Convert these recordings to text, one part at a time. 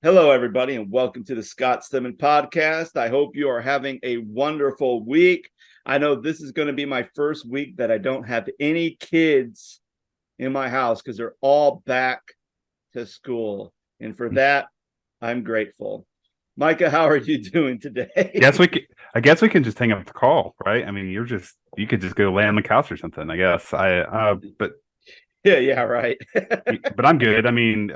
Hello, everybody, and welcome to the Stedman podcast. I hope you are having a wonderful week. I know this is going to be my first week that I don't have any kids in my house because they're all back to school. And for that, I'm grateful. Micah, how are you doing today? I guess we can just hang up the call, right? I mean, you could just go lay on the couch or something. I guess Yeah, right. but I'm good. I mean,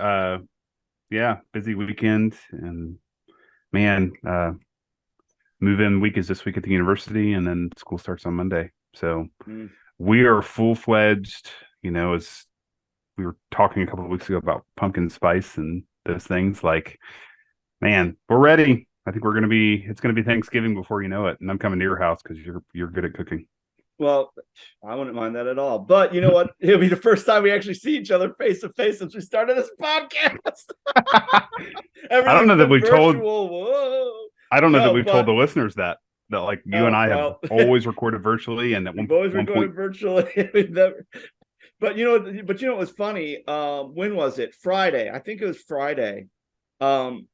yeah, busy weekend and man, move-in week is this week at the university, and then school starts on Monday. So Mm. we are full-fledged. As we were talking a couple of weeks ago about pumpkin spice and those things, like, man, we're ready. I think it's gonna be Thanksgiving before you know it, and I'm coming to your house because you're good at cooking. Well, I wouldn't mind that at all. But you know what? It'll be the first time we actually see each other face to face since we started this podcast. I don't Everything's know that been we've told virtual. Whoa. I don't know that No, we've told but the listeners that like you and oh I have well. always recorded virtually, and at We've always one point. recorded virtually. But it was funny. When was it? Friday. I think it was Friday. Um,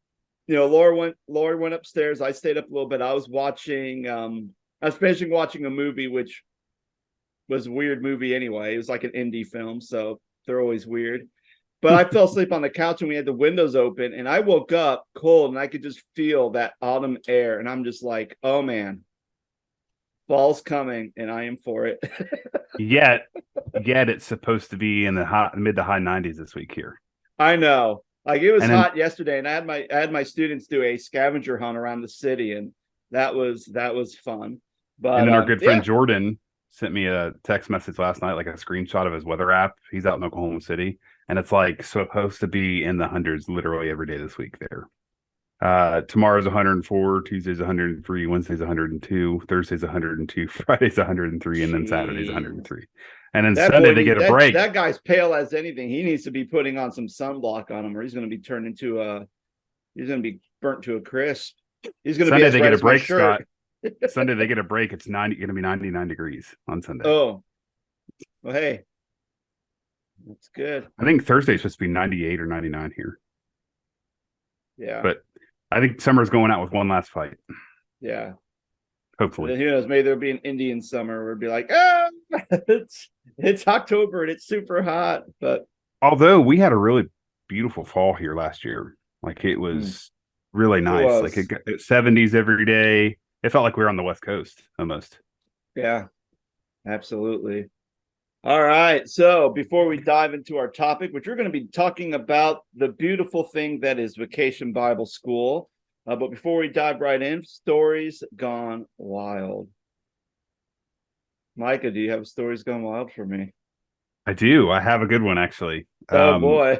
Laura went upstairs. I stayed up a little bit. I was finishing watching a movie, which was a weird movie anyway. It was like an indie film, so they're always weird. But I fell asleep on the couch and we had the windows open, and I woke up cold and I could just feel that autumn air. And I'm just like, oh man, fall's coming and I am for it. Yet yet it's supposed to be in the mid to high 90s this week here. I know. Like it was And then hot yesterday, and I had my students do a scavenger hunt around the city, and that was fun. and But then our good friend yeah. Jordan sent me a text message last night, like a screenshot of his weather app. He's out in Oklahoma City, and it's like supposed to be in the hundreds literally every day this week there. Tomorrow's 104, Tuesday's 103, Wednesday's 102, Thursday's 102, Friday's 103, and then Saturday's Jeez. 103. And then That Sunday boy they need get a that break. that guy's pale as anything. He needs to be putting on some sunblock on him, or he's going to be turned into a. He's going to be burnt to a crisp. He's going to be Sunday as they red get a as my break, shirt. Scott. Sunday they get a break. It's going to be 99 degrees on Sunday. Oh, well, hey, that's good. I think Thursday's supposed to be 98 or 99 here. Yeah, But I think summer's going out with one last fight. yeah. Hopefully. Then who knows? Maybe there'll be an Indian summer where it'd be like, it's October and it's super hot. But Although we had a really beautiful fall here last year. Like it mm, was really it nice. Like was, it got 70s every day. It felt like we were on the West Coast almost. yeah, absolutely. All right. So before we dive into our topic, which we're going to be talking about the beautiful thing that is Vacation Bible School. But before we dive right in, stories gone wild. Micah, do you have stories gone wild for me? I do. I have a good one actually. Oh boy.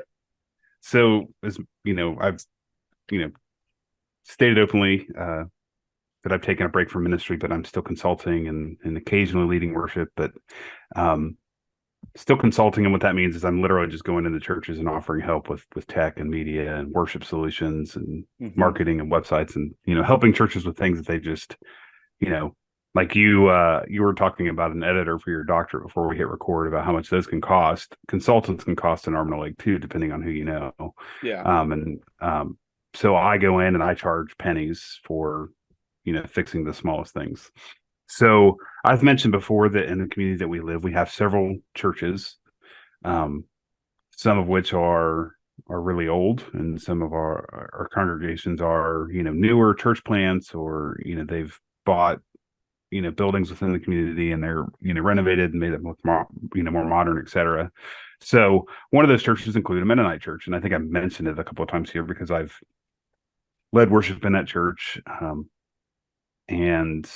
So as I've you know stated openly that I've taken a break from ministry, but I'm still consulting and occasionally leading worship, but um still consulting. And what that means is I'm literally just going into churches and offering help with tech and media and worship solutions and Mm-hmm. marketing and websites, and helping churches with things that they just you know like you were talking about an editor for your doctorate before we hit record about how much those can cost. Consultants can cost an arm and a leg too, depending on who you know. Yeah. And so I go in and I charge pennies for fixing the smallest things. So I've mentioned before that in the community that we live, we have several churches, um, some of which are really old, and some of our congregations are newer church plants, or they've bought buildings within the community, and they're renovated and made it more modern, etc. So one of those churches include a Mennonite church, and I think I've mentioned it a couple of times here because I've led worship in that church. And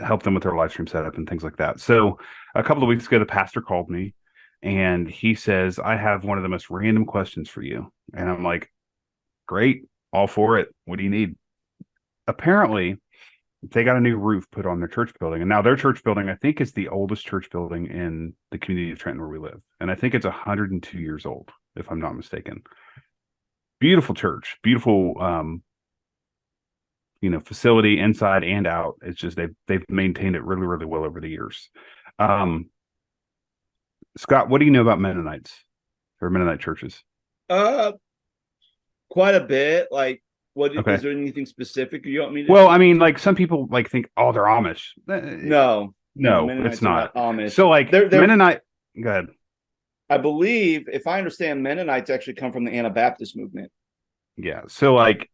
help them with their live stream setup and things like that. So a couple of weeks ago, the pastor called me and he says, I have one of the most random questions for you. And I'm like, great, all for it. What do you need? Apparently, they got a new roof put on their church building. And now their church building, I think, is the oldest church building in the community of Trenton where we live. And I think it's 102 years old, if I'm not mistaken. Beautiful church, beautiful facility inside and out. It's just they've maintained it really, really well over the years. Um, Scott, what do you know about Mennonites or Mennonite churches? Uh, quite a bit. Like, what Okay. is there anything specific you want me to? Well, I mean, like some people like think, oh, they're Amish. No, no, No, it's Mennonites are not. not Amish. So like They're. Mennonite, go ahead. I believe, if I understand, Mennonites actually come from the Anabaptist movement. Yeah. So like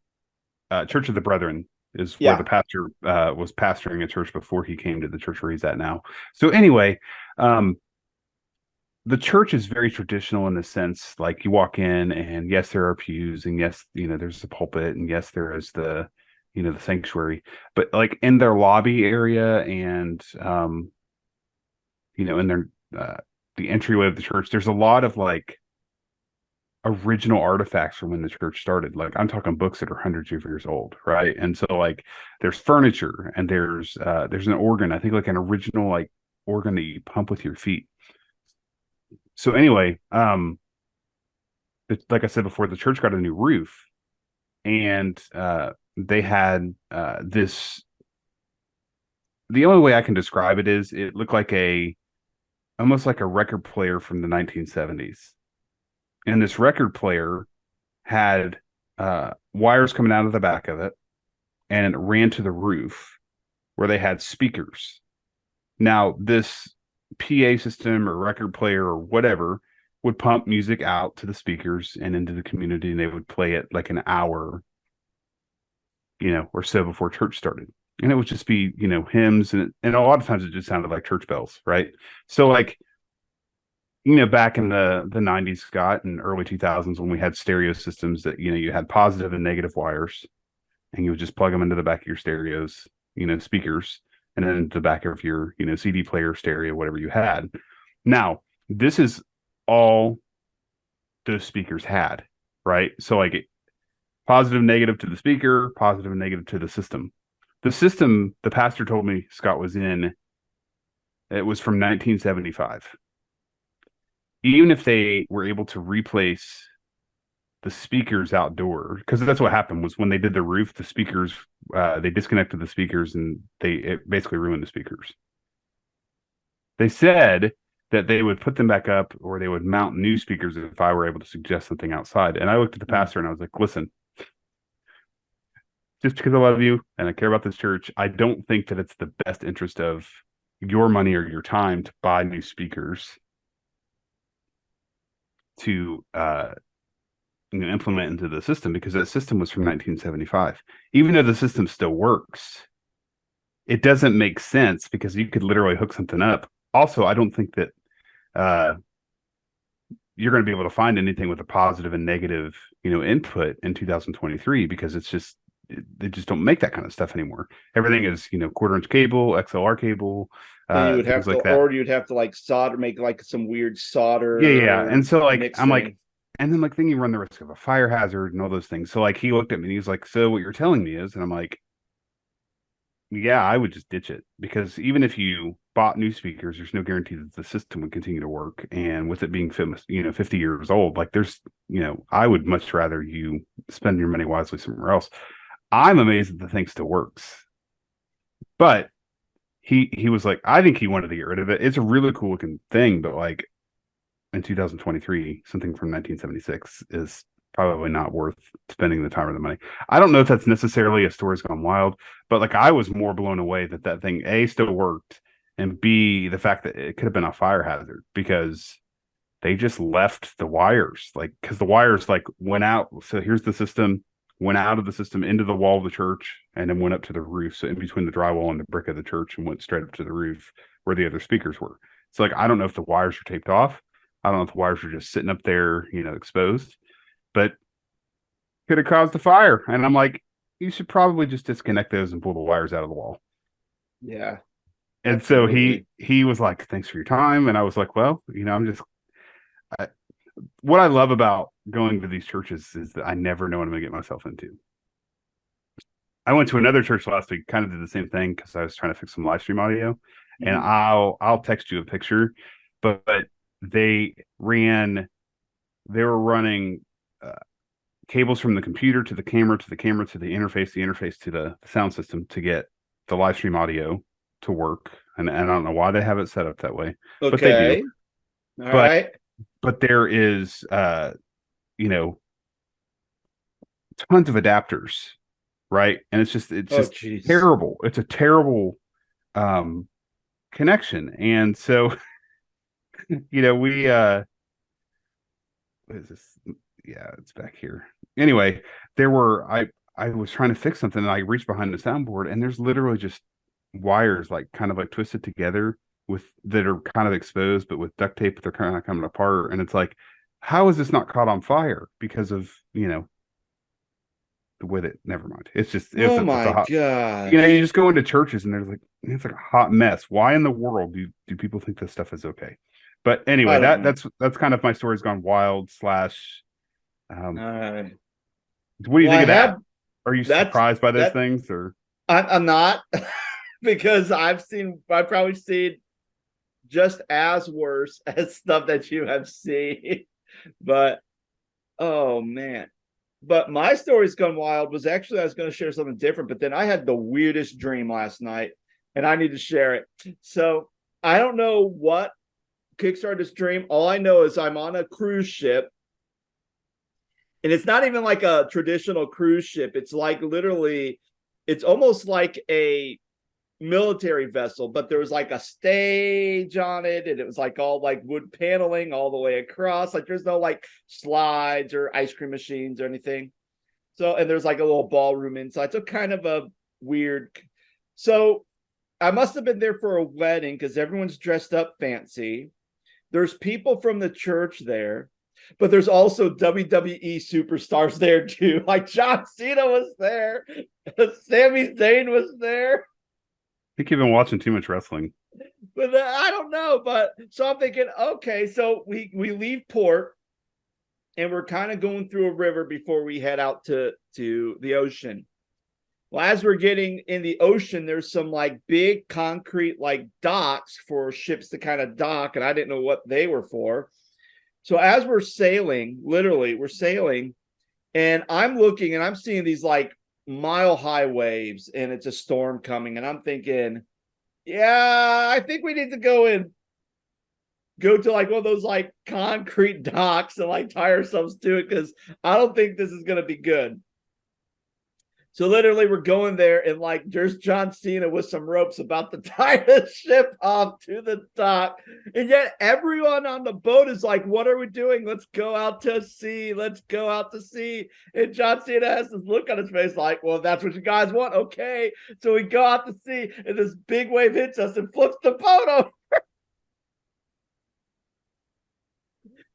Church of the Brethren is where the Yeah. pastor was pastoring a church before he came to the church where he's at now. So anyway, um, the church is very traditional in the sense like you walk in and yes, there are pews and yes, there's the pulpit and yes, there is the sanctuary, but like in their lobby area and in their uh, the entryway of the church, there's a lot of like original artifacts from when the church started. Like I'm talking books that are hundreds of years old, right? And so like there's furniture and there's an organ, I think like an original like organ that you pump with your feet. So anyway, like I said before, the church got a new roof and they had this. The only way I can describe it is it looked like almost like a record player from the 1970s. And this record player had wires coming out of the back of it, and it ran to the roof where they had speakers. Now, this PA system or record player or whatever would pump music out to the speakers and into the community, and they would play it like an hour, or so before church started. And it would just be, hymns, and a lot of times it just sounded like church bells, right? So, like, back in the 90s, Scott, and early 2000s, when we had stereo systems that, you had positive and negative wires, and you would just plug them into the back of your stereos, speakers, and then into the back of your, CD player, stereo, whatever you had. Now, this is all those speakers had, right? So, like, positive, negative to the speaker, positive and negative to the system. The system the pastor told me Scott was in, it was from 1975. Even if they were able to replace the speakers outdoor, because that's what happened was when they did the roof, the speakers, they disconnected the speakers and it basically ruined the speakers. They said that they would put them back up or they would mount new speakers if I were able to suggest something outside. And I looked at the pastor and I was like, listen, just because I love you and I care about this church, I don't think that it's the best interest of your money or your time to buy new speakers to implement into the system, because that system was from 1975. Even though the system still works, it doesn't make sense because you could literally hook something up. Also, I don't think that uh, you're going to be able to find anything with a positive and negative, input in 2023 because they just don't make that kind of stuff anymore. Everything is, quarter-inch cable, XLR cable, And you would have things to, like that. or you'd have to like solder, make like some weird Yeah. solder And so like I'm like, mixing. and then like then you run the risk of a fire hazard and all those things. So like he looked at me and he's like, "So what you're telling me is," and I'm like, "Yeah, I would just ditch it because even if you bought new speakers, there's no guarantee that the system would continue to work. And with it being 50 years old, like I would much rather you spend your money wisely somewhere else. I'm amazed that the thing still works, but." He was like, I think he wanted to get rid of it. It's a really cool looking thing, but like in 2023, something from 1976 is probably not worth spending the time or the money. I don't know if that's necessarily a story's gone wild, but like I was more blown away that that thing A still worked, and B the fact that it could have been a fire hazard because they just left the wires like because the wires like went out. So here's the system, went out of the system into the wall of the church and then went up to the roof. So in between the drywall and the brick of the church and went straight up to the roof where the other speakers were. So like I don't know if the wires are taped off. I don't know if the wires are just sitting up there, exposed, but could have caused a fire. And I'm like, you should probably just disconnect those and pull the wires out of the wall. Yeah, And so he absolutely. he was like, thanks for your time. And I was like, well, I'm just I, what I love about going to these churches is that I never know what I'm going to get myself into. I went to another church last week, kind of did the same thing because I was trying to fix some live stream audio, and Mhm. I'll text you a picture, but they ran they were running uh, cables from the computer to the camera to the camera to the interface to the sound system to get the live stream audio to work, and I don't know why they have it set up that way, but they do. Okay. All But right. there is you know tons of adapters, right? And it's Oh, just jeez. terrible. It's a terrible um connection. And so, we what is this? Yeah, it's back here. Anyway, I was trying to fix something and I reached behind the soundboard and there's literally just wires like kind of like twisted together with that are kind of exposed, but with duct tape they're kind of coming apart. And it's like, how is this not caught on fire? Because of, the way that never mind. Oh It's a my hot, you gosh. just go into churches and there's like it's like a hot mess. Why in the world do people think this stuff is okay? But anyway, I don't know. that's kind of my story's gone wild slash um Uh, what do you well, think I of that? have Are you that's surprised by those that things or I'm not because I've probably seen just as worse as stuff that you have seen. But oh man. But my story's gone wild was actually I was going to share something different, but then I had the weirdest dream last night and I need to share it. So I don't know what kickstarted this dream. All I know is I'm on a cruise ship and it's not even like a traditional cruise ship. It's like literally, it's almost like a military vessel, but there was like a stage on it, and it was like all like wood paneling all the way across. Like there's no like slides or ice cream machines or anything. So, and there's like a little ballroom inside. So kind of a weird. So I must have been there for a wedding because everyone's dressed up fancy. There's people from the church there, but there's also WWE superstars there too. Like John Cena was there, Sami Zayn was there. I think you've been watching too much wrestling. But I don't know. But so I'm thinking, okay, so we leave port and we're kind of going through a river before we head out to the ocean. Well, as we're getting in the ocean, there's some like big concrete like docks for ships to kind of dock, and I didn't know what they were for. So as we're sailing, literally, we're sailing, and I'm looking and I'm seeing these like mile high waves, and it's a storm coming, and I'm thinking, yeah, I think we need to go to like one of those like concrete docks and like tie ourselves to it because I don't think this is gonna be good. So literally, we're going there, and like there's John Cena with some ropes about to tie the ship off to the dock, and yet everyone on the boat is like, "What are we doing? Let's go out to sea. Let's go out to sea." And John Cena has this look on his face, like, "Well, if that's what you guys want, okay." So we go out to sea, and this big wave hits us and flips the boat over.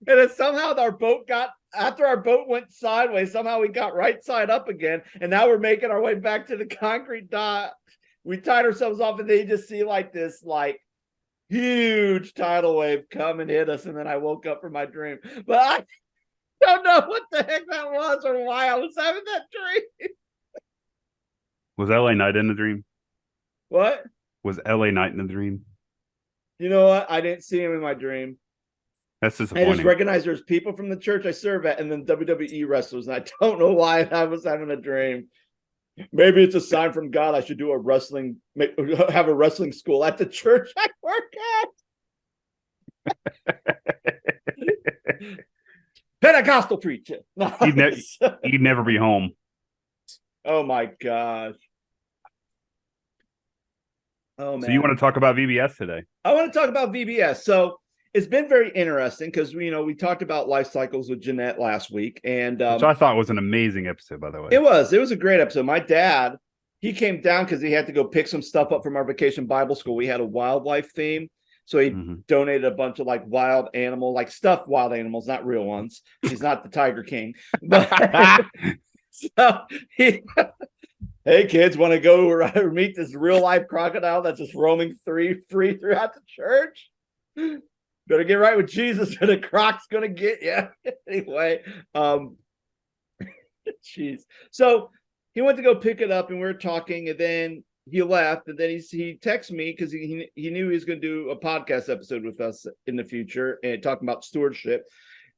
And then somehow our boat got after our boat went sideways, somehow we got right side up again. And now we're making our way back to the concrete dock. We tied ourselves off, and then you just see like this like huge tidal wave come and hit us. And then I woke up from my dream. But I don't know what the heck that was or why I was having that dream. Was LA Night in the dream? What? Was LA Night in the dream? You know what? I didn't see him in my dream. That's I just disappointing. recognized there's people from the church I serve at and then WWE wrestlers. And I don't know why I was having a dream. Maybe it's a sign from God I should do have a wrestling school at the church I work at. Pentecostal preacher. He'd never be home. Oh my gosh. Oh So you man. want to talk about VBS today? I want to talk about VBS. So it's been very interesting because we talked about life cycles with Jeanette last week, and Which I thought was an amazing episode, by the way. it was a great episode. My dad, he came down because he had to go pick some stuff up from our vacation Bible school. We had a wildlife theme. So he donated a bunch of like wild animal, like stuffed wild animals, not real ones. He's not the Tiger King. But so he, hey kids, want to go meet this real life crocodile that's just roaming free throughout the church? Better get right with Jesus or the croc's gonna get you. Anyway, jeez. So he went to go pick it up, and we were talking, and then he left, and then he texted me because he knew he was going to do a podcast episode with us in the future and talking about stewardship.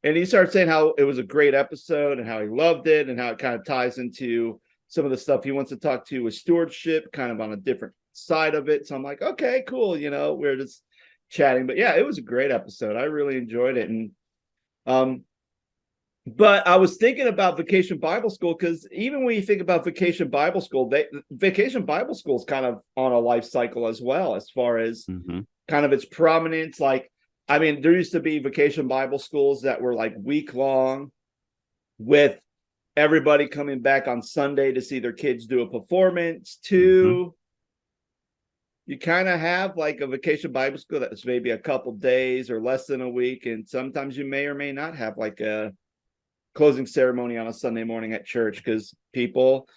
And he started saying how it was a great episode and how he loved it and how it kind of ties into some of the stuff he wants to talk to with stewardship, kind of on a different side of it. So I'm like, okay, cool. We're just chatting. But yeah, it was a great episode. I really enjoyed it. And But I was thinking about Vacation Bible School, because even when you think about Vacation Bible School, Vacation Bible School is kind of on a life cycle as well, as far as Mm-hmm. kind of its prominence. Like, I mean, there used to be Vacation Bible Schools that were like week long, with everybody coming back on Sunday to see their kids do a performance. Mm-hmm. To you kind of have like a Vacation Bible School that's maybe a couple days or less than a week, and sometimes you may or may not have like a closing ceremony on a Sunday morning at church, because people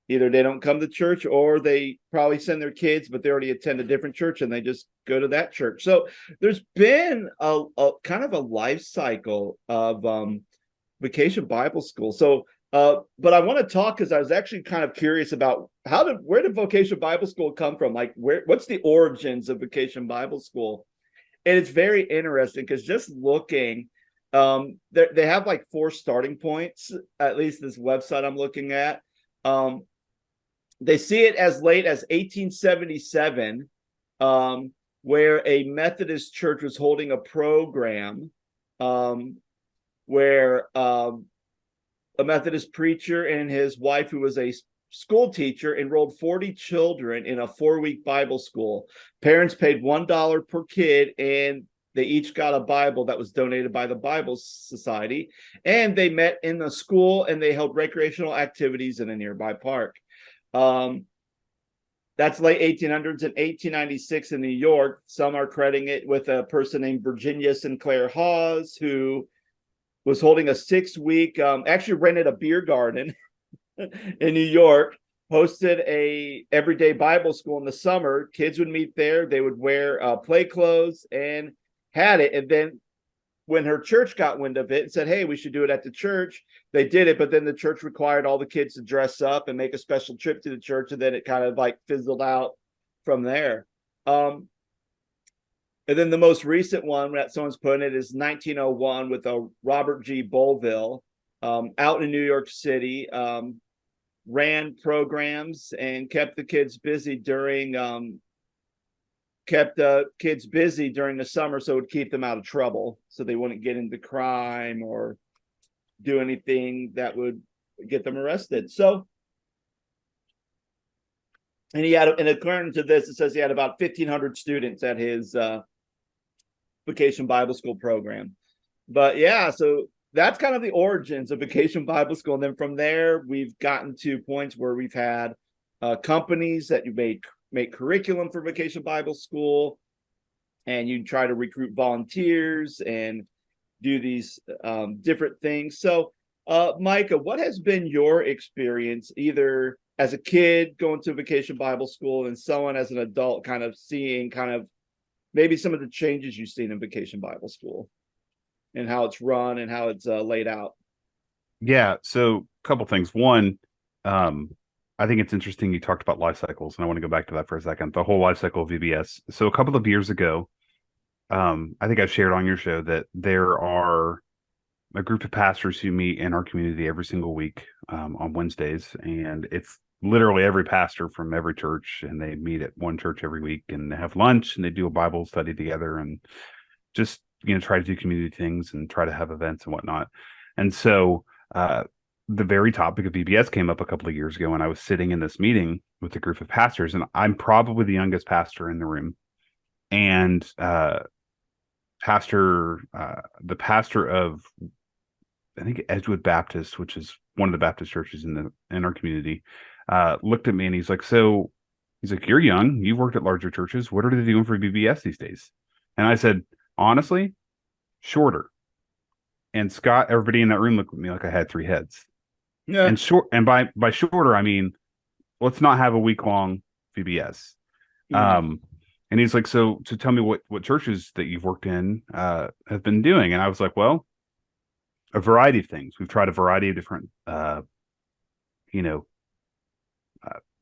either they don't come to church, or they probably send their kids, but they already attend a different church and they just go to that church. So there's been a kind of a life cycle of Vacation Bible School. So but I want to talk, because I was actually kind of curious about where did Vacation Bible School come from? Like, what's the origins of Vacation Bible School? And it's very interesting, because just looking, they have like 4 starting points, at least this website I'm looking at. They see it as late as 1877, where a Methodist church was holding a program, where a Methodist preacher and his wife, who was a school teacher, enrolled 40 children in a 4-week Bible school. Parents paid $1 per kid, and they each got a Bible that was donated by the Bible Society. And they met in the school, and they held recreational activities in a nearby park. That's late 1800s. In 1896 in New York, some are crediting it with a person named Virginia Sinclair Hawes, who was holding a 6-week, actually rented a beer garden in New York, hosted a everyday Bible school in the summer. Kids would meet there. They would wear play clothes, and had it. And then when her church got wind of it and said, hey, we should do it at the church, they did it. But then the church required all the kids to dress up and make a special trip to the church. And then it kind of like fizzled out from there. And then the most recent one that someone's putting it is 1901, with a Robert G. Bolville, out in New York City, ran programs and kept the kids busy during the summer, so it would keep them out of trouble, so they wouldn't get into crime or do anything that would get them arrested. So, and according to this, it says he had about 1,500 students at his Vacation Bible School program. But yeah, so that's kind of the origins of Vacation Bible School. And then from there, we've gotten to points where we've had companies that you make curriculum for Vacation Bible School, and you try to recruit volunteers and do these different things. So, Micah, what has been your experience, either as a kid going to Vacation Bible School, and someone as an adult kind of seeing kind of maybe some of the changes you've seen in Vacation Bible School, and how it's run and how it's laid out? Yeah. So a couple things. One, I think it's interesting you talked about life cycles, and I want to go back to that for a second. The whole life cycle of VBS. So a couple of years ago, I think I've shared on your show that there are a group of pastors who meet in our community every single week, on Wednesdays, and it's literally every pastor from every church, and they meet at one church every week, and they have lunch, and they do a Bible study together, and just try to do community things and try to have events and whatnot. And so the very topic of VBS came up a couple of years ago, and I was sitting in this meeting with a group of pastors, and I'm probably the youngest pastor in the room. And the pastor of, I think, Edgewood Baptist, which is one of the Baptist churches in our community, looked at me, and he's like, you're young, you've worked at larger churches. What are they doing for VBS these days? And I said, honestly, shorter. And Scott, everybody in that room looked at me like I had 3 heads. Yeah. And short, and by shorter, I mean, let's not have a week long VBS. And he's like, so tell me what churches that you've worked in have been doing. And I was like, well, a variety of things. We've tried a variety of different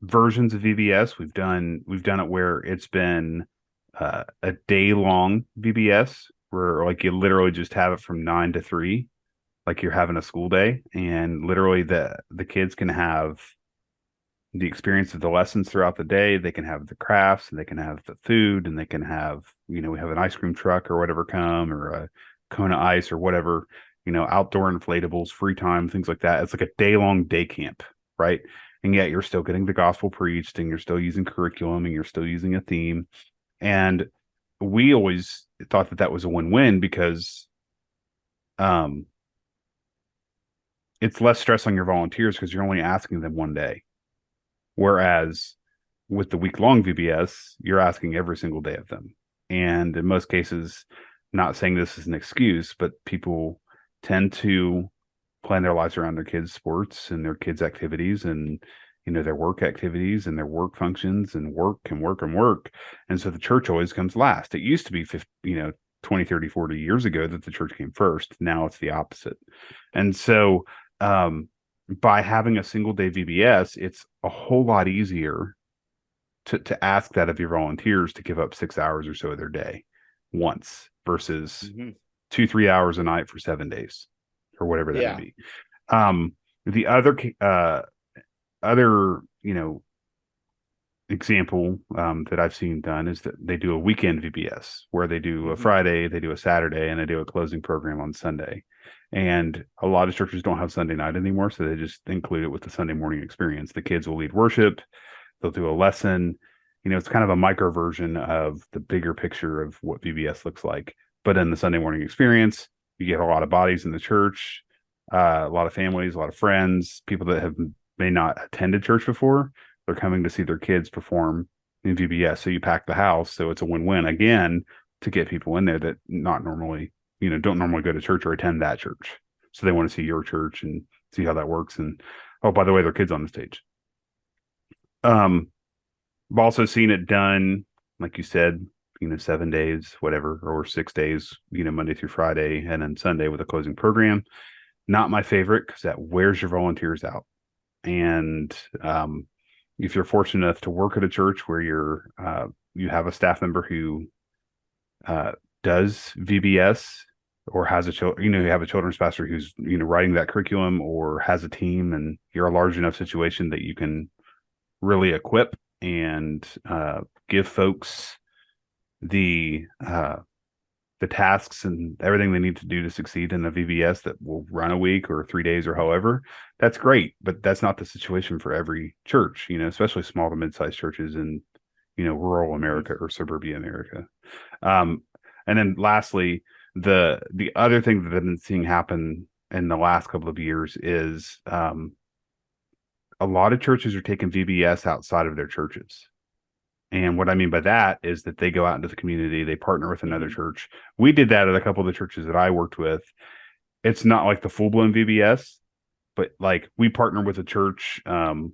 versions of VBS. We've done it where it's been a day long VBS, where like you literally just have it from 9 to 3, like you're having a school day, and literally the kids can have the experience of the lessons throughout the day. They can have the crafts, and they can have the food, and they can have, we have an ice cream truck or whatever come, or a cone of ice or whatever, outdoor inflatables, free time, things like that. It's like a day-long day camp, right? And yet you're still getting the gospel preached, and you're still using curriculum, and you're still using a theme. And we always thought that that was a win-win because um, it's less stress on your volunteers because you're only asking them one day. Whereas with the week-long VBS, you're asking every single day of them. And in most cases, not saying this is an excuse, but people tend to plan their lives around their kids' sports and their kids' activities and their work activities and their work functions and work and work and work. And so the church always comes last. It used to be 50, 20, 30, 40 years ago that the church came first. Now it's the opposite. And so by having a single day VBS, it's a whole lot easier to ask that of your volunteers to give up 6 hours or so of their day once versus 2-3 hours a night for 7 days or whatever that may be. The other example that I've seen done is that they do a weekend VBS where they do a Friday, they do a Saturday, and they do a closing program on Sunday. And a lot of churches don't have Sunday night anymore, so they just include it with the Sunday morning experience. The kids will lead worship, they'll do a lesson. It's kind of a micro version of the bigger picture of what VBS looks like. But in the Sunday morning experience, you get a lot of bodies in the church, a lot of families, a lot of friends, people that may not attended church before. They're coming to see their kids perform in VBS. So you pack the house. So it's a win-win again to get people in there that not normally, don't normally go to church or attend that church. So they want to see your church and see how that works. And oh, by the way, their kids on the stage. I've also seen it done, like you said, 7 days, whatever, or 6 days, Monday through Friday, and then Sunday with a closing program. Not my favorite because that wears your volunteers out. And if you're fortunate enough to work at a church where you have a staff member who does VBS or has you have a children's pastor who's writing that curriculum or has a team, and you're a large enough situation that you can really equip and give folks the tasks and everything they need to do to succeed in a VBS that will run a week or 3 days or however, that's great. But that's not the situation for every church, especially small to mid-sized churches in, rural America or suburbia America. And then lastly, the other thing that I've been seeing happen in the last couple of years is a lot of churches are taking VBS outside of their churches. And what I mean by that is that they go out into the community, they partner with another church. We did that at a couple of the churches that I worked with. It's not like the full-blown VBS, but like we partnered with a church, an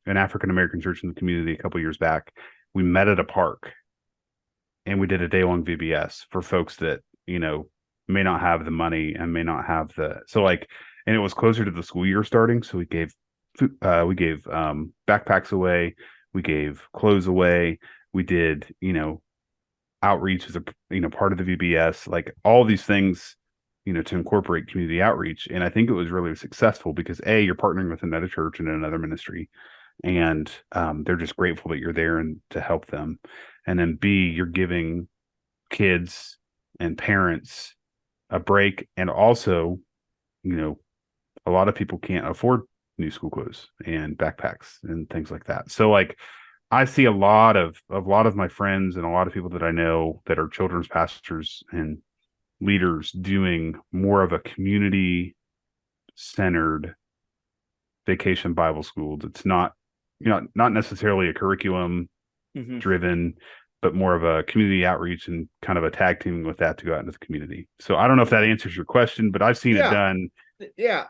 African-American church in the community a couple of years back. We met at a park and we did a day-long VBS for folks that, may not have the money and may not have and it was closer to the school year starting. So we gave backpacks away. We gave clothes away. We did, outreach as a, part of the VBS, like all these things, to incorporate community outreach. And I think it was really successful because A, you're partnering with another church and another ministry, and they're just grateful that you're there and to help them. And then B, you're giving kids and parents a break. And also, a lot of people can't afford new school clothes and backpacks and things like that. So like I see a lot of my friends and a lot of people that I know that are children's pastors and leaders doing more of a community centered vacation Bible school. It's not, not necessarily a curriculum driven, but more of a community outreach and kind of a tag teaming with that to go out into the community. So I don't know if that answers your question, but I've seen it done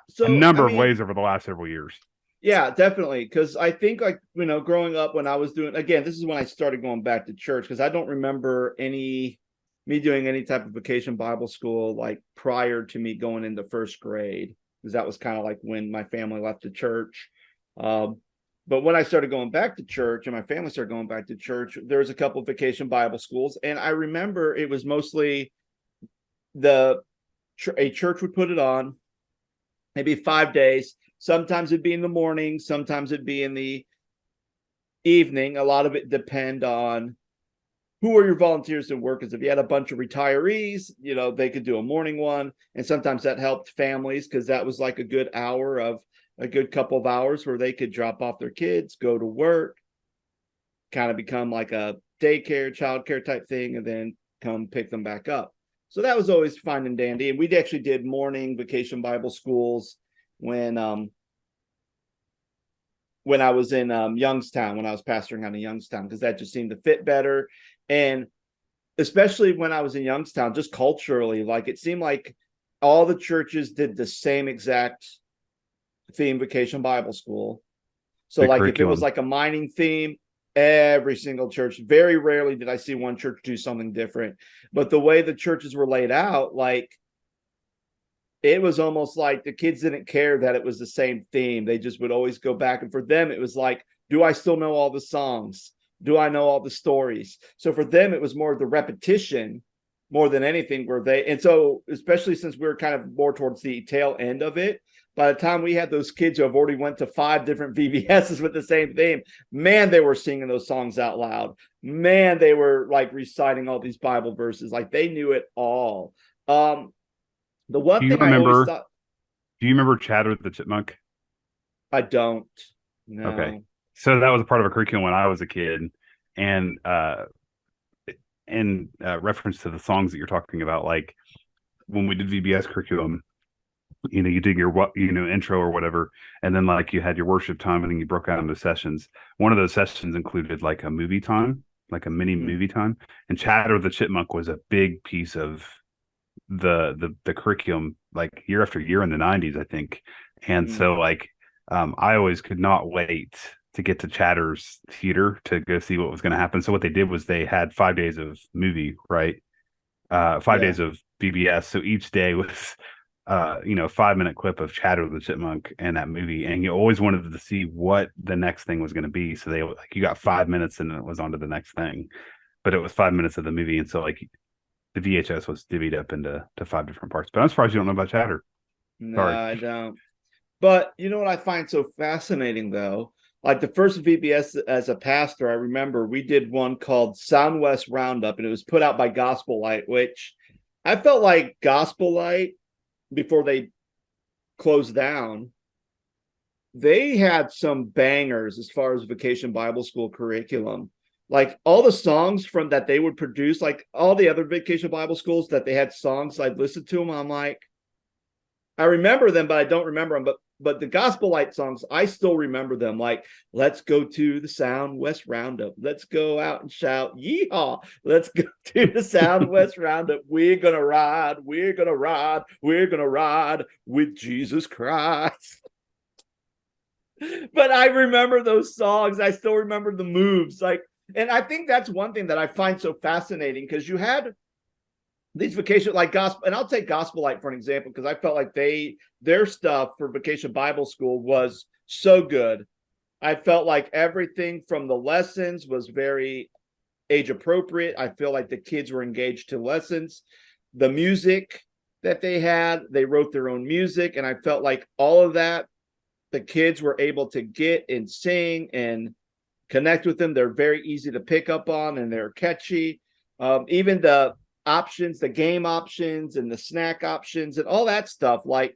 so a number of ways over the last several years. Yeah, definitely. Because I think growing up when I was doing, again, this is when I started going back to church, because I don't remember me doing any type of vacation Bible school like prior to me going into first grade, because that was kind of like when my family left the church. But when I started going back to church and my family started going back to church, there was a couple of vacation Bible schools. And I remember it was mostly a church would put it on, maybe 5 days. Sometimes it'd be in the morning, sometimes it'd be in the evening. A lot of it depend on who are your volunteers and workers? If you had a bunch of retirees, they could do a morning one. And sometimes that helped families because that was like a good couple of hours where they could drop off their kids, go to work, kind of become like a daycare, childcare type thing, and then come pick them back up. So that was always fine and dandy. And we actually did morning vacation Bible schools when I was in Youngstown, when I was pastoring out of Youngstown, because that just seemed to fit better. And especially when I was in Youngstown, just culturally, like it seemed like all the churches did the same exact theme vacation Bible school. So The like if it was curriculum. like a mining theme, every single church, very rarely did I see one church do something different. But the way the churches were laid out, like it was almost like the kids didn't care that it was the same theme. They just would always go back. And for them, it was like, do I still know all the songs? Do I know all the stories? So for them, it was more of the repetition more than anything and so especially since we were kind of more towards the tail end of it, by the time we had those kids who have already went to 5 different VBSs with the same theme, man, they were singing those songs out loud. Man, they were like reciting all these Bible verses. Like they knew it all. The one Do you thing I always remember? thought, Do you remember Chatter the Chipmunk? I don't Okay, know. so that was a part of a curriculum when I was a kid, and in reference to the songs that you're talking about, like when we did VBS curriculum, you did your intro or whatever, and then like you had your worship time, and then you broke out into sessions. One of those sessions included like a movie time, like a mini Hmm. movie time, and Chatter the Chipmunk was a big piece of the curriculum, like year after year in the '90s, I think. And Hmm. so like I always could not wait to get to Chatter's theater to go see what was going to happen. So what they did was they had 5 days of movie, right? Five Yeah. days of BBS. So each day was 5-minute clip of Chatter the Chipmunk and that movie, and you always wanted to see what the next thing was going to be. So they like you got 5 minutes and then it was on to the next thing, but it was 5 minutes of the movie, and so like the VHS was divvied up into 5 different parts. But I'm surprised you don't know about Chatter. No, Sorry. I don't. But you know what I find so fascinating though? Like the first VBS as a pastor, I remember we did one called Soundwest Roundup, and it was put out by Gospel Light, which I felt like Gospel Light, before they closed down, they had some bangers as far as vacation Bible school curriculum. Like all the songs from that they would produce, like all the other vacation Bible schools that they had songs, I'd listen to them. I'm like, I remember them, but I don't remember them. But the Gospel Light songs, I still remember them. Like, let's go to the Sound West Roundup. Let's go out and shout, yeehaw. Let's go to the Sound West Roundup. We're gonna ride, we're gonna ride, we're gonna ride with Jesus Christ. But I remember those songs. I still remember the moves. Like, and I think that's one thing that I find so fascinating, because you had these vacation like gospel, and I'll take Gospel Light for an example, because I felt like their stuff for vacation Bible school was so good. I felt like everything from the lessons was very age appropriate. I feel like the kids were engaged to lessons. The music that they had, they wrote their own music, and I felt like all of that the kids were able to get and sing and connect with them. They're very easy to pick up on, and they're catchy. Even the options, the game options and the snack options and all that stuff, like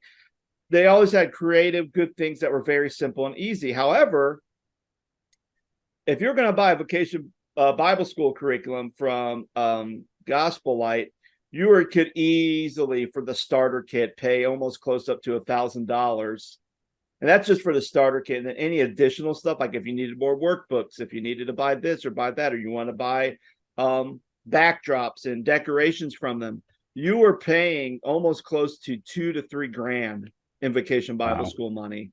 they always had creative, good things that were very simple and easy. However, if you're going to buy a vacation Bible school curriculum from Gospel Light, could easily, for the starter kit, pay almost close up to $1,000. And that's just for the starter kit. And then any additional stuff, like if you needed more workbooks, if you needed to buy this or buy that, or you want to buy backdrops and decorations from them, you were paying almost close to 2 to 3 grand in vacation Bible Wow. school money.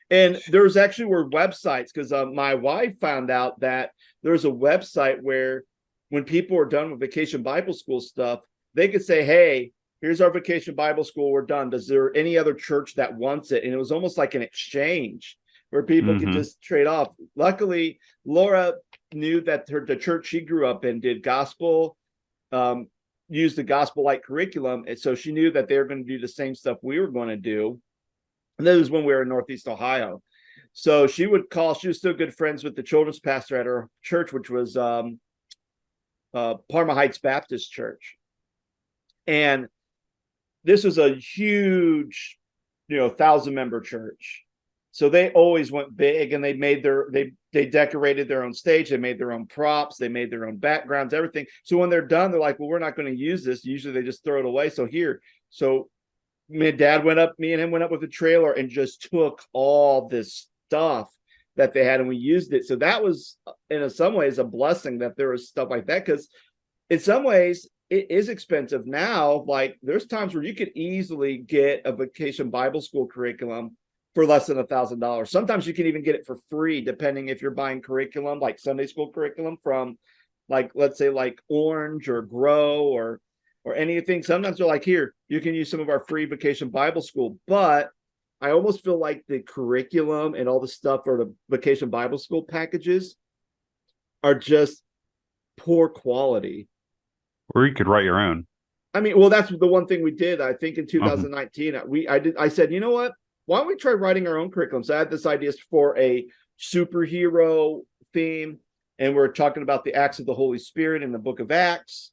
And there's actually were websites, because my wife found out that there's a website where when people are done with vacation Bible school stuff, they could say, hey, here's our vacation Bible school. We're done. Does there any other church that wants it? And it was almost like an exchange where people could Mm-hmm. just trade off. Luckily, Laura knew that the church she grew up in did gospel, used the Gospel Light curriculum. And so she knew that they were going to do the same stuff we were going to do. And that was when we were in Northeast Ohio. So she would call, she was still good friends with the children's pastor at her church, which was Parma Heights Baptist Church. And this was a huge, 1,000-member church. So they always went big, and they decorated their own stage, they made their own props, they made their own backgrounds, everything. So when they're done, they're like, well, we're not going to use this. Usually they just throw it away. So me and him went up with a trailer and just took all this stuff that they had, and we used it. So that was, in some ways, a blessing that there was stuff like that, because in some ways it is expensive now. Like, there's times where you could easily get a vacation Bible school curriculum for less than $1,000. Sometimes you can even get it for free, depending if you're buying curriculum, like Sunday school curriculum from, like, let's say like Orange or Grow or anything. Sometimes they're like, here, you can use some of our free vacation Bible school. But I almost feel like the curriculum and all the stuff for the vacation Bible school packages are just poor quality. Or you could write your own. I mean, well, that's the one thing we did. I think in 2019, I said, you know what? Why don't we try writing our own curriculum? So I had this idea for a superhero theme, and we're talking about the acts of the Holy Spirit in the book of Acts.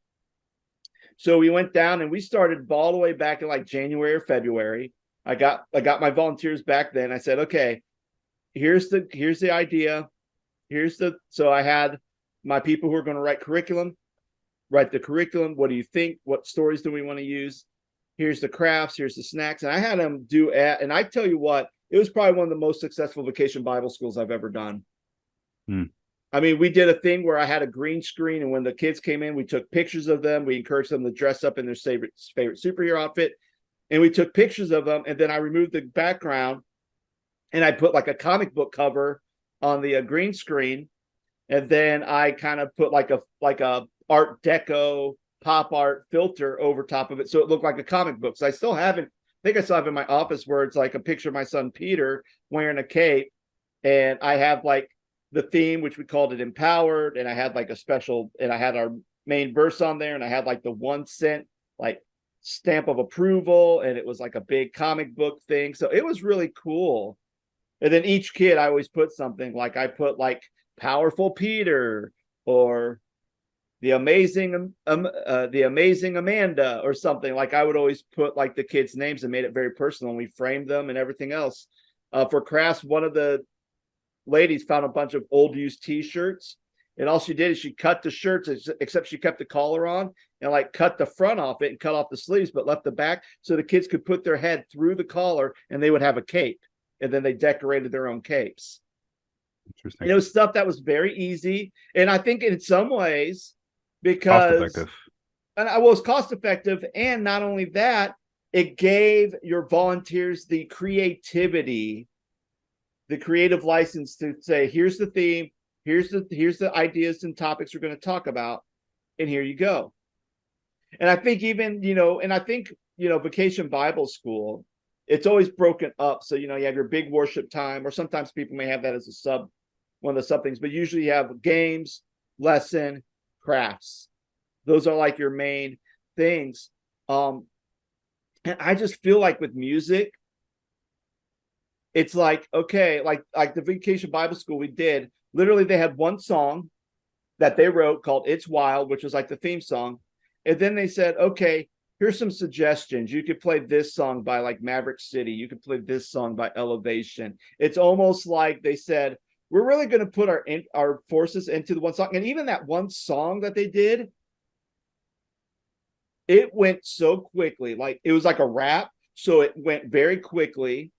So we went down and we started all the way back in like January or February. I got my volunteers back then. I said, okay, here's the idea. So I had my people who are going to write the curriculum. What do you think? What stories do we want to use? Here's the crafts, here's the snacks. And I had them do it. And I tell you what, it was probably one of the most successful vacation Bible schools I've ever done. I mean, we did a thing where I had a green screen, and when the kids came in, we took pictures of them. We encouraged them to dress up in their favorite superhero outfit. And we took pictures of them. And then I removed the background, and I put like a comic book cover on the green screen. And then I kind of put like a Art Deco pop art filter over top of it, so it looked like a comic book. So I still have in my office, where it's like a picture of my son Peter wearing a cape, and I have like the theme, which we called it Empowered, and I had like and I had our main verse on there, and I had like the 1 cent like stamp of approval, and it was like a big comic book thing. So it was really cool. And then each kid, I always put something, like I put like Powerful Peter, or the amazing Amanda, or something. Like, I would always put like the kids' names and made it very personal, and we framed them and everything else. For crafts, one of the ladies found a bunch of old used t-shirts, and all she did is she cut the shirts, except she kept the collar on, and like cut the front off it and cut off the sleeves, but left the back so the kids could put their head through the collar and they would have a cape. And then they decorated their own capes. Interesting. And it was stuff that was very easy, and I think in some ways, because cost effective. And I was cost effective, and not only that, it gave your volunteers the creativity, the creative license to say, here's the theme, here's the ideas and topics we're going to talk about, and here you go. And I think even, vacation Bible school, it's always broken up. So, you have your big worship time, or sometimes people may have that as one of the sub things, but usually you have games, lesson, crafts. Those are like your main things. And I just feel like with music, it's like, okay, like the vacation Bible school we did, literally they had one song that they wrote called It's Wild, which was like the theme song. And then they said, okay, here's some suggestions. You could play this song by like Maverick City. You could play this song by Elevation. It's almost like they said, we're really going to put our forces into the one song. And even that one song that they did, it went so quickly. Like, it was like a rap, so it went very quickly.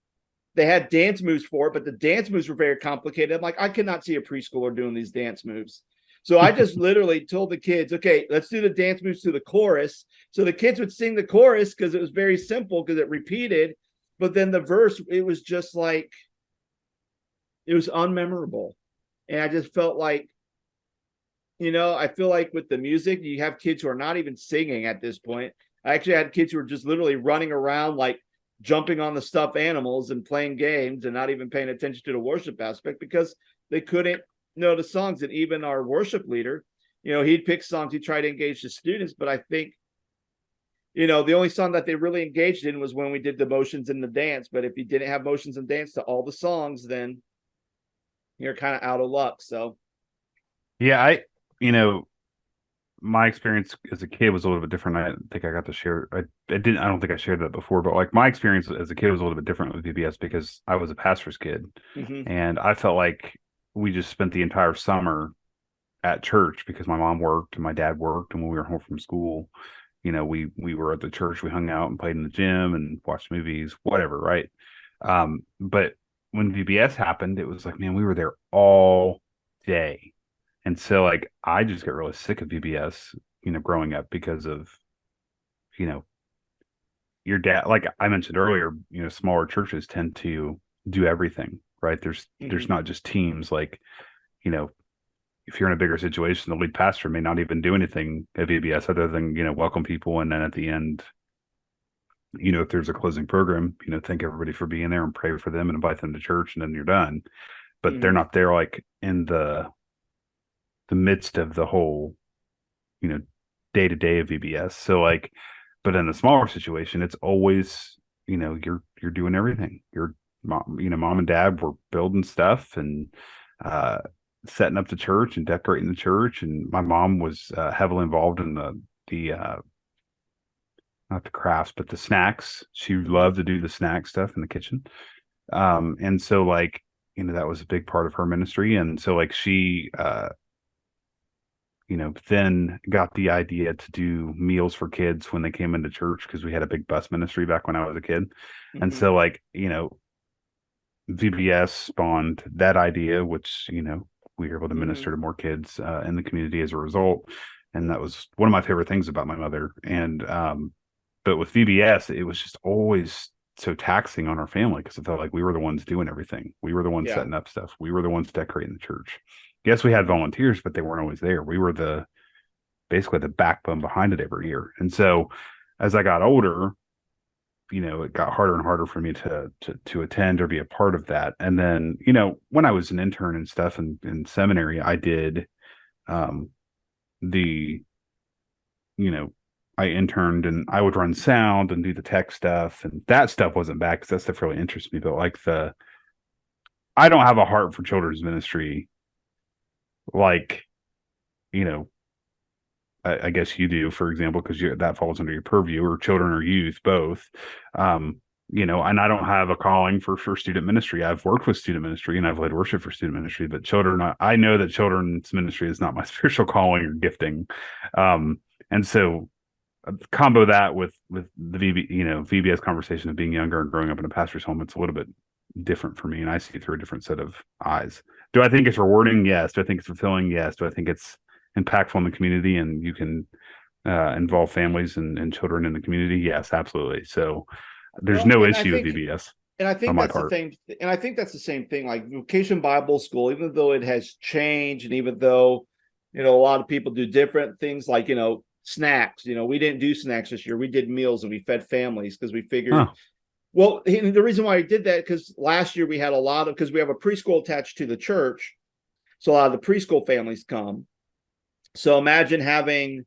They had dance moves for it, but the dance moves were very complicated. I'm like, I cannot see a preschooler doing these dance moves. So I just literally told the kids, okay, let's do the dance moves to the chorus. So the kids would sing the chorus because it was very simple, because it repeated. But then the verse, it was just like, it was unmemorable. And I just felt like, I feel like with the music, you have kids who are not even singing at this point. I actually had kids who were just literally running around, like jumping on the stuffed animals and playing games and not even paying attention to the worship aspect, because they couldn't know the songs. And even our worship leader, he'd pick songs, he'd try to engage the students. But I think, the only song that they really engaged in was when we did the motions and the dance. But if you didn't have motions and dance to all the songs, then you're kind of out of luck. So, yeah, my experience as a kid was a little bit different. I think I got to share. I didn't. I don't think I shared that before. But like my experience as a kid was a little bit different with VBS because I was a pastor's kid, Hmm. and I felt like we just spent the entire summer at church because my mom worked and my dad worked, and when we were home from school, we were at the church. We hung out and played in the gym and watched movies, whatever, right? But when VBS happened, it was like, man, we were there all day. And so like I just got really sick of VBS, growing up because of, you know, your dad, like I mentioned earlier, smaller churches tend to do everything, right? There's Hmm. not just teams like, you know, if you're in a bigger situation, the lead pastor may not even do anything at VBS other than, welcome people. And then at the end, if there's a closing program, thank everybody for being there and pray for them and invite them to church and then you're done. But they're Hmm. not there like in the midst of the whole, you know, day to day of VBS. So like, but in a smaller situation, it's always, you're doing everything. Mom and dad were building stuff and uh setting up the church and decorating the church. And my mom was heavily involved in the not the crafts, but the snacks. She Hmm. loved to do the snack stuff in the kitchen. And so like, that was a big part of her ministry. And so like she then got the idea to do meals for kids when they came into church because we had a big bus ministry back when I was a kid. And Hmm. so like, VBS spawned that idea, which, we were able to Hmm. minister to more kids in the community as a result. And that was one of my favorite things about my mother. And but with VBS, it was just always so taxing on our family because it felt like we were the ones doing everything. We were the ones Yeah. setting up stuff. We were the ones decorating the church. Yes, we had Hmm. volunteers, but they weren't always there. We were basically the backbone behind it every year. And so as I got older, it got harder and harder for me to attend or be a part of that. And then, when I was an intern and stuff in seminary, I did um the, you know, I interned and I would run sound and do the tech stuff. And that stuff wasn't bad because that stuff really interests me. But like I don't have a heart for children's ministry like, you know, I guess you do, for example, because that falls under your purview, or children or youth, both. Um, and I don't have a calling for student ministry. I've worked with student ministry and I've led worship for student ministry, but children, I know that children's ministry is not my spiritual calling or gifting. And so combo that with the VBS conversation of being younger and growing up in a pastor's home, it's a little bit different for me, and I see it through a different set of eyes. Do I think it's rewarding? Yes. Do I think it's fulfilling? Yes. Do I think it's impactful in the community and you can involve families and children in the community? Yes, absolutely. So there's Well, no and I issue with think VBS and I on think my that's the part. thing. And I think that's the same thing. Like Vacation Bible School, even though it has changed, and even though a lot of people do different things, like snacks. We didn't do snacks this year. We did meals and we fed families because we figured. Huh. Well, and the reason why I did that because last year we had a lot of because we have a preschool attached to the church, so a lot of the preschool families come. So imagine having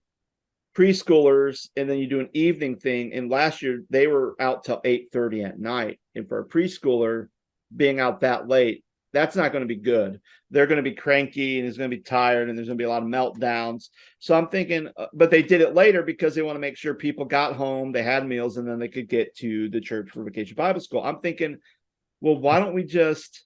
preschoolers and then you do an evening thing. And last year they were out till 8:30 at night. And for a preschooler being out that late, that's not going to be good. They're going to be cranky and it's going to be tired and there's going to be a lot of meltdowns. So I'm thinking, but they did it later because they want to make sure people got home, they had meals, and then they could get to the church for Vacation Bible School. I'm thinking, well, why don't we just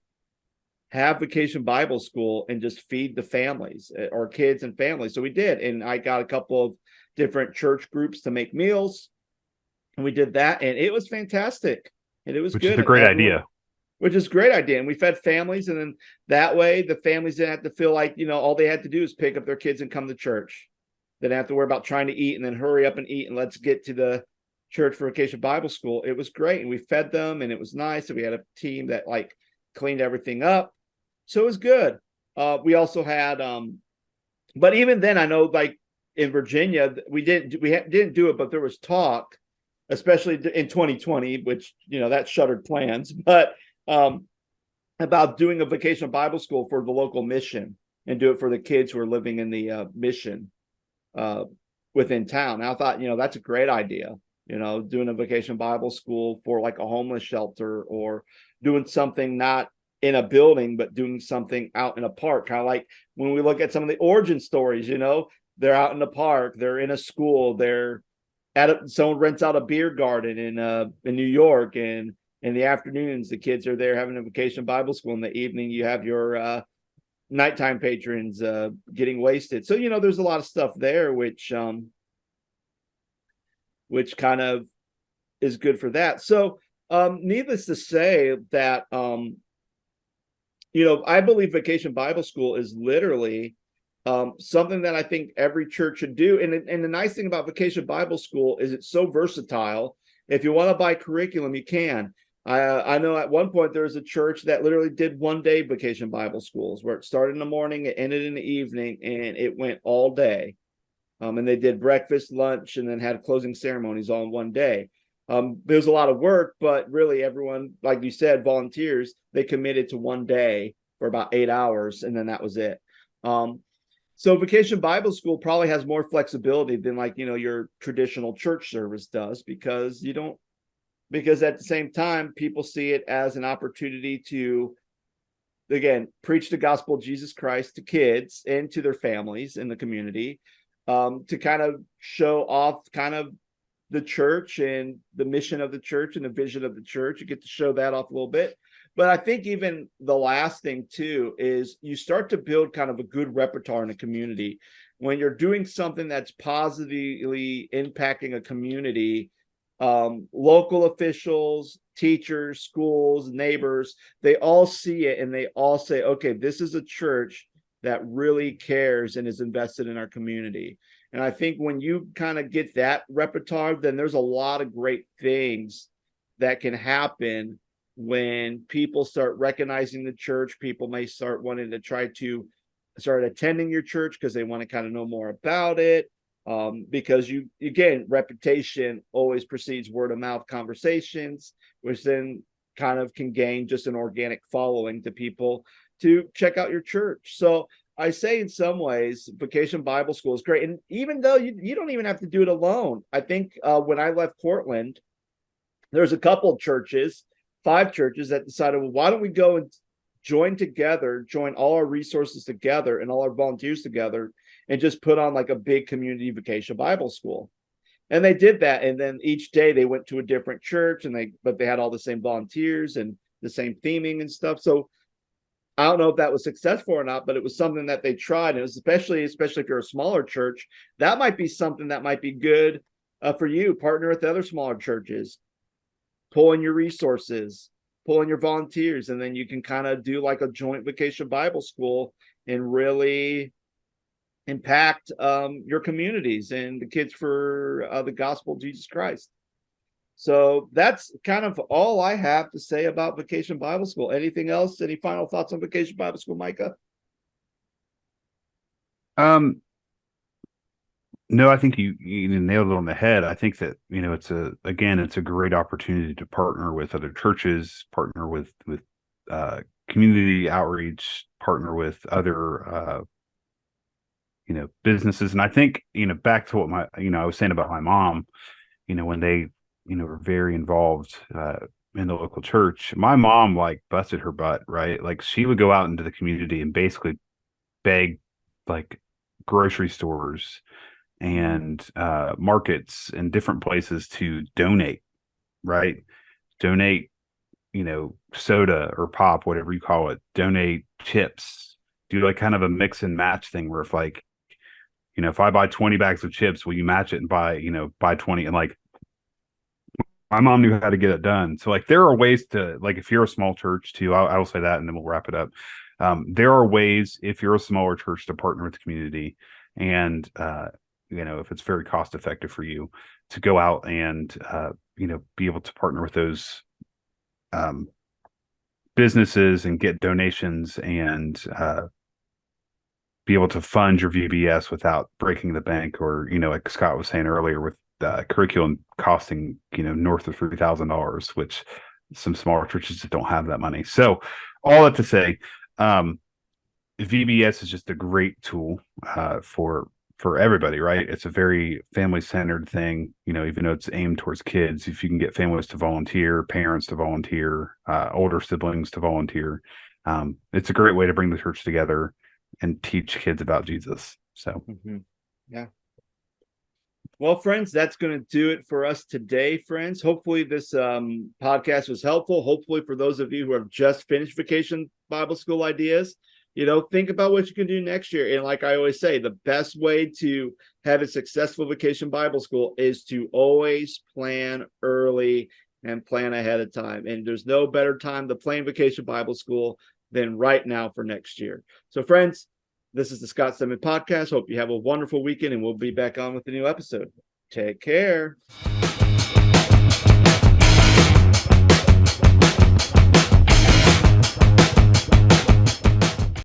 have Vacation Bible School and just feed the families or kids and families? So we did. And I got a couple of different church groups to make meals. And we did that. And it was fantastic. And it was Which is good. a And great everyone, idea. which is a great idea. And we fed families. And then that way the families didn't have to feel like, all they had to do is pick up their kids and come to church. They didn't have to worry about trying to eat and then hurry up and eat and let's get to the church for Vacation Bible School. It was great. And we fed them and it was nice. And we had a team that like cleaned everything up. So it was good. We also had, but even then, I know like in Virginia, didn't do it, but there was talk, especially in 2020, which that shuttered plans, but um, about doing a vacation Bible school for the local mission and do it for the kids who are living in the mission uh, within town. And I thought, that's a great idea. Doing a vacation Bible school for like a homeless shelter or doing something not in a building, but doing something out in a park. Kind of like when we look at some of the origin stories, they're out in the park, they're in a school, they're someone rents out a beer garden in New York, and in the afternoons the kids are there having a vacation Bible school. In the evening you have your nighttime patrons getting wasted. So there's a lot of stuff there which kind of is good for that. So needless to say that I believe Vacation Bible School is literally something that I think every church should do. And the nice thing about Vacation Bible School is it's so versatile. If you want to buy curriculum, you can. I know at one point there was a church that literally did one-day Vacation Bible Schools where it started in the morning, it ended in the evening, and it went all day. And they did breakfast, lunch, and then had closing ceremonies all in one day. There's a lot of work, but really everyone, like you said, volunteers, they committed to one day for about 8 hours, and then that was it. So Vacation Bible School probably has more flexibility than your traditional church service does, because at the same time, people see it as an opportunity to, again, preach the gospel of Jesus Christ to kids and to their families in the community, to kind of show off kind of the church and the mission of the church and the vision of the church. You get to show that off a little bit. But I think even the last thing too is you start to build kind of a good repertoire in a community. When you're doing something that's positively impacting a community, local officials, teachers, schools, neighbors, they all see it and they all say, okay, this is a church that really cares and is invested in our community. And I think when you kind of get that repertoire, then there's a lot of great things that can happen when people start recognizing the church. People may start wanting to start attending your church because they want to kind of know more about it. Because reputation always precedes word of mouth conversations, which then kind of can gain just an organic following to people to check out your church. So I say in some ways, Vacation Bible School is great. And even though you don't even have to do it alone, I think when I left Portland, there's a couple of churches, 5 churches that decided, well, why don't we go and join all our resources together and all our volunteers together and just put on like a big community Vacation Bible School. And they did that. And then each day they went to a different church, but they had all the same volunteers and the same theming and stuff. So I don't know if that was successful or not, but it was something that they tried. And it was especially if you're a smaller church, that might be something that might be good for you. Partner with other smaller churches, pull in your resources, pull in your volunteers, and then you can kind of do like a joint Vacation Bible School and really impact your communities and the kids for the gospel of Jesus Christ. So that's kind of all I have to say about Vacation Bible School. Anything else? Any final thoughts on Vacation Bible School, Micah? No, I think you nailed it on the head. I think that, it's a great opportunity to partner with other churches, partner with community outreach, partner with other businesses. And I think, back to what I was saying about my mom, when they were very involved in the local church. My mom like busted her butt, right? Like she would go out into the community and basically beg like grocery stores and markets and different places to donate, right? Donate, soda or pop, whatever you call it, donate chips, do like kind of a mix and match thing where if I buy 20 bags of chips, will you match it and buy 20? And like, my mom knew how to get it done. So like there are ways to, like, if you're a small church too, I will say that and then we'll wrap it up. There are ways, if you're a smaller church, to partner with the community and if it's very cost effective for you to go out and be able to partner with those businesses and get donations and be able to fund your VBS without breaking the bank, or like Scott was saying earlier, with curriculum costing north of $3,000, which some smaller churches just don't have that money. So all that to say, VBS is just a great tool for everybody, right? It's a very family-centered thing, even though it's aimed towards kids. If you can get families to volunteer, parents to volunteer, older siblings to volunteer, it's a great way to bring the church together and teach kids about Jesus. So Yeah. Well, friends, that's going to do it for us today, friends. Hopefully this podcast was helpful. Hopefully for those of you who have just finished Vacation Bible School ideas, think about what you can do next year. And like I always say, the best way to have a successful Vacation Bible School is to always plan early and plan ahead of time. And there's no better time to plan Vacation Bible School than right now for next year. So, friends, this is the Scott Stedman Podcast. Hope you have a wonderful weekend, and we'll be back on with a new episode. Take care.